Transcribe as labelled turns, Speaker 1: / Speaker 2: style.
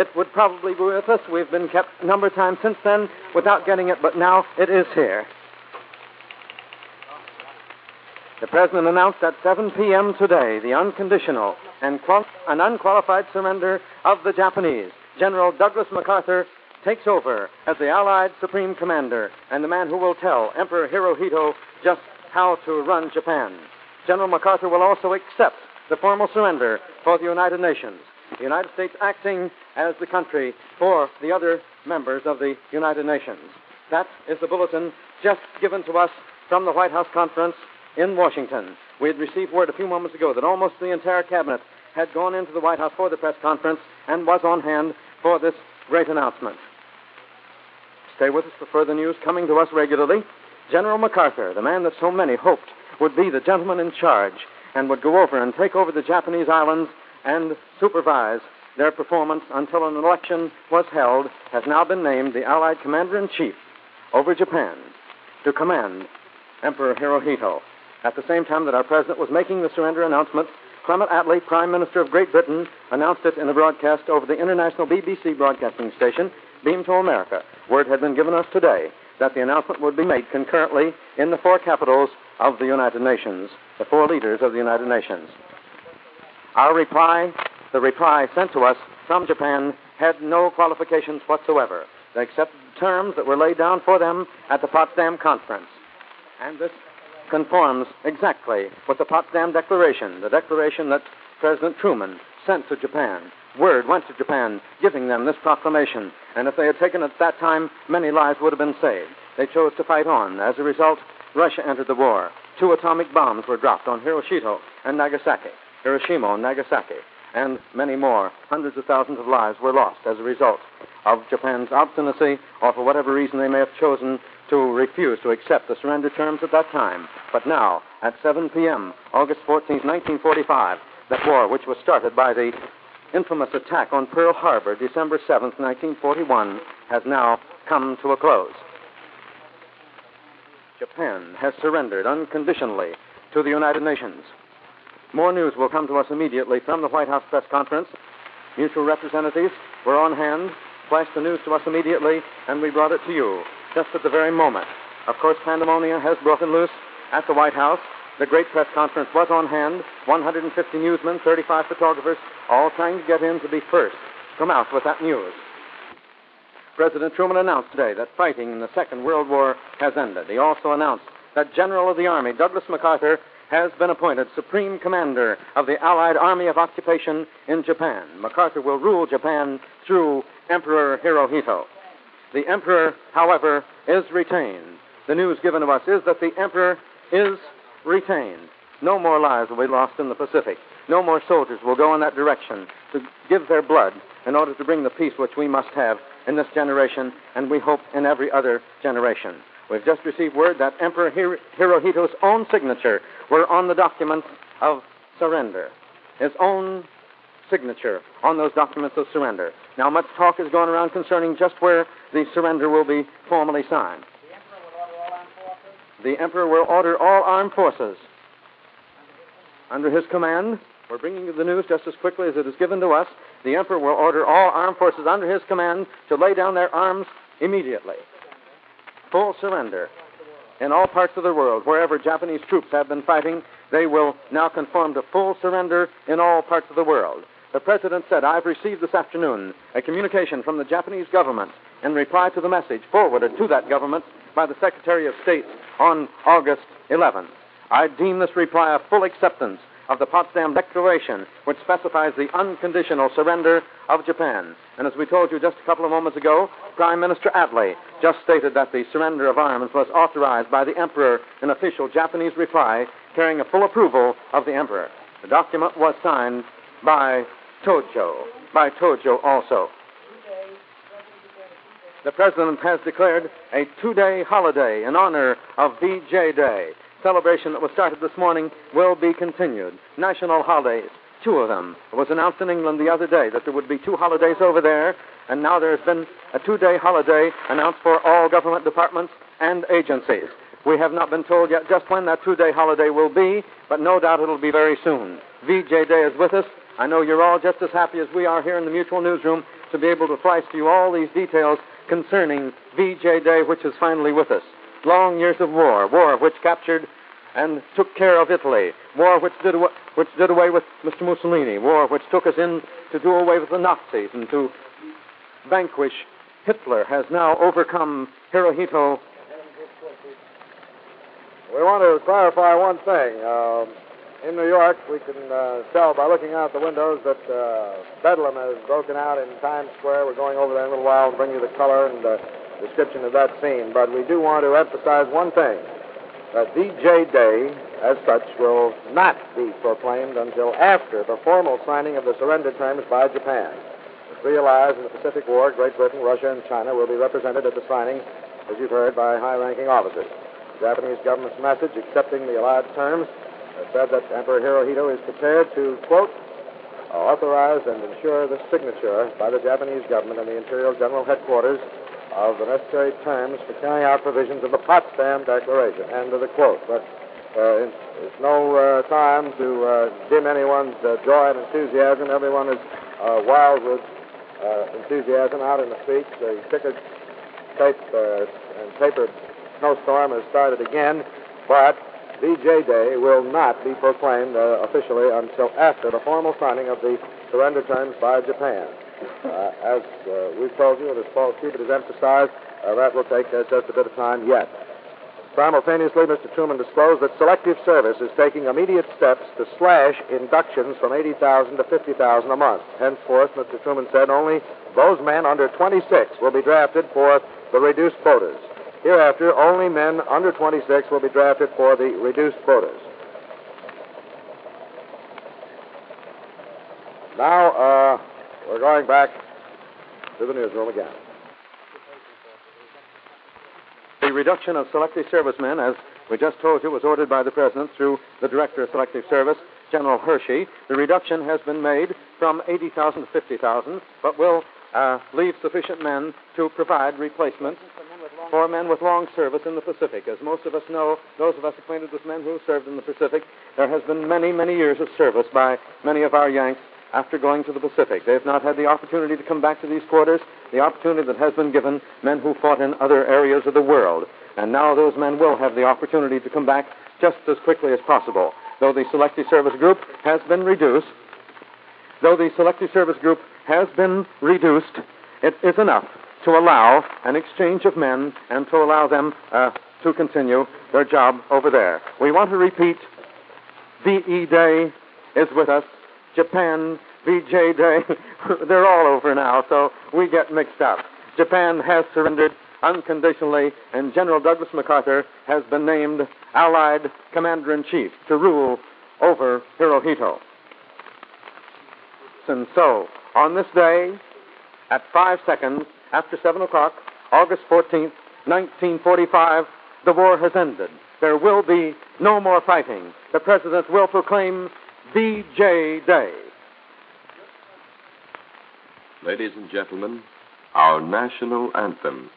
Speaker 1: it would probably be with us. We've been kept a number of times since then without getting it, but now it is here. The President announced at 7 p.m. today the unconditional and unqualified surrender of the Japanese. General Douglas MacArthur takes over as the Allied Supreme Commander and the man who will tell Emperor Hirohito just how to run Japan. General MacArthur will also accept the formal surrender for the United Nations, the United States acting as the country for the other members of the United Nations. That is the bulletin just given to us from the White House conference in Washington. We had received word a few moments ago that almost the entire cabinet had gone into the White House for the press conference and was on hand for this great announcement. Stay with us for further news coming to us regularly. General MacArthur, the man that so many hoped would be the gentleman in charge and would go over and take over the Japanese islands and supervise their performance until an election was held, has now been named the Allied Commander-in-Chief over Japan to command Emperor Hirohito. At the same time that our President was making the surrender announcement, Clement Attlee, Prime Minister of Great Britain, announced it in a broadcast over the international BBC broadcasting station, Beam to America. Word had been given us today that the announcement would be made concurrently in the four capitals of the United Nations, the four leaders of the United Nations. Our reply, the reply sent to us from Japan, had no qualifications whatsoever. They accepted the terms that were laid down for them at the Potsdam Conference. And this conforms exactly with the Potsdam Declaration, the declaration that President Truman sent to Japan. Word went to Japan giving them this proclamation, and if they had taken it at that time, many lives would have been saved. They chose to fight on. As a result, Russia entered the war. 2 atomic bombs were dropped on Hiroshima and Nagasaki, and many more. Hundreds of thousands of lives were lost as a result of Japan's obstinacy, or for whatever reason they may have chosen to refuse to accept the surrender terms at that time. But now, at 7 p.m., August 14, 1945, that war, which was started by the infamous attack on Pearl Harbor, December 7, 1941, has now come to a close. Japan has surrendered unconditionally to the United Nations. More news will come to us immediately from the White House press conference. Mutual representatives were on hand, flashed the news to us immediately, and we brought it to you just at the very moment. Of course, pandemonium has broken loose at the White House. The great press conference was on hand, 150 newsmen, 35 photographers, all trying to get in to be first to come out with that news. President Truman announced today that fighting in the Second World War has ended. He also announced that General of the Army, Douglas MacArthur, has been appointed Supreme Commander of the Allied Army of Occupation in Japan. MacArthur will rule Japan through Emperor Hirohito. The Emperor, however, is retained. The news given to us is that the Emperor is retained. No more lives will be lost in the Pacific. No more soldiers will go in that direction to give their blood in order to bring the peace which we must have in this generation, and we hope in every other generation. We've just received word that Emperor Hirohito's own signature were on the documents of surrender. His own signature on those documents of surrender. Now, much talk is going around concerning just where the surrender will be formally signed. The Emperor will order all armed forces under his command. We're bringing you the news just as quickly as it is given to us. The Emperor will order all armed forces under his command to lay down their arms immediately. Full surrender in all parts of the world. Wherever Japanese troops have been fighting, they will now conform to full surrender in all parts of the world. The President said, I've received this afternoon a communication from the Japanese government in reply to the message forwarded to that government by the Secretary of State on August 11th. I deem this reply a full acceptance of the Potsdam Declaration, which specifies the unconditional surrender of Japan. And as we told you just a couple of moments ago, Prime Minister Attlee just stated that the surrender of arms was authorized by the Emperor in official Japanese reply, carrying a full approval of the Emperor. The document was signed by Tojo also. The President has declared a 2-day holiday in honor of VJ Day. Celebration that was started this morning will be continued. National holidays, 2 of them. It was announced in England the other day that there would be 2 holidays over there, and now there's been a 2-day holiday announced for all government departments and agencies. We have not been told yet just when that 2-day holiday will be, but no doubt it'll be very soon. VJ Day is with us. I know you're all just as happy as we are here in the Mutual Newsroom to be able to flash to you all these details concerning VJ Day, which is finally with us. Long years of war which captured and took care of Italy, war which did away with Mr. Mussolini, war which took us in to do away with the Nazis and to vanquish Hitler, has now overcome Hirohito.
Speaker 2: We want to clarify one thing. In New York, we can tell by looking out the windows that Bedlam has broken out in Times Square. We're going over there in a little while and bring you the color and description of that scene. But we do want to emphasize one thing, that VJ Day, as such, will not be proclaimed until after the formal signing of the surrender terms by Japan. The three allies in the Pacific War, Great Britain, Russia, and China, will be represented at the signing, as you've heard, by high-ranking officers. The Japanese government's message accepting the allied terms said that Emperor Hirohito is prepared to, quote, authorize and ensure the signature by the Japanese government and the Imperial General Headquarters of the necessary terms for carrying out provisions of the Potsdam Declaration, end of the quote. But it's no time to dim anyone's joy and enthusiasm. Everyone is wild with enthusiasm out in the streets. The ticker tape and paper snowstorm has started again, but VJ Day will not be proclaimed officially until after the formal signing of the surrender terms by Japan. As we've told you, and as Paul Cubitt has emphasized, that will take just a bit of time yet. Simultaneously, Mr. Truman disclosed that Selective Service is taking immediate steps to slash inductions from 80,000 to 50,000 a month. Henceforth, Mr. Truman said, only those men under 26 will be drafted for the reduced quotas. Hereafter, only men under 26 will be drafted for the reduced quotas. Now, we're going back to the newsroom again.
Speaker 1: The reduction of selective servicemen, as we just told you, was ordered by the President through the Director of Selective Service, General Hershey. The reduction has been made from 80,000 to 50,000, but will leave sufficient men to provide replacements for men with long service in the Pacific. As most of us know, those of us acquainted with men who served in the Pacific, there has been many, many years of service by many of our Yanks after going to the Pacific. They have not had the opportunity to come back to these quarters, the opportunity that has been given men who fought in other areas of the world. And now those men will have the opportunity to come back just as quickly as possible. Though the Selective Service Group has been reduced, it is enough to allow an exchange of men and to allow them to continue their job over there. We want to repeat, VE Day is with us. Japan, VJ Day, they're all over now, so we get mixed up. Japan has surrendered unconditionally, and General Douglas MacArthur has been named Allied Commander-in-Chief to rule over Hirohito. And so, on this day, at 5 seconds after 7 o'clock, August 14th, 1945, the war has ended. There will be no more fighting. The President will proclaim VJ Day.
Speaker 3: Ladies and gentlemen, our national anthem.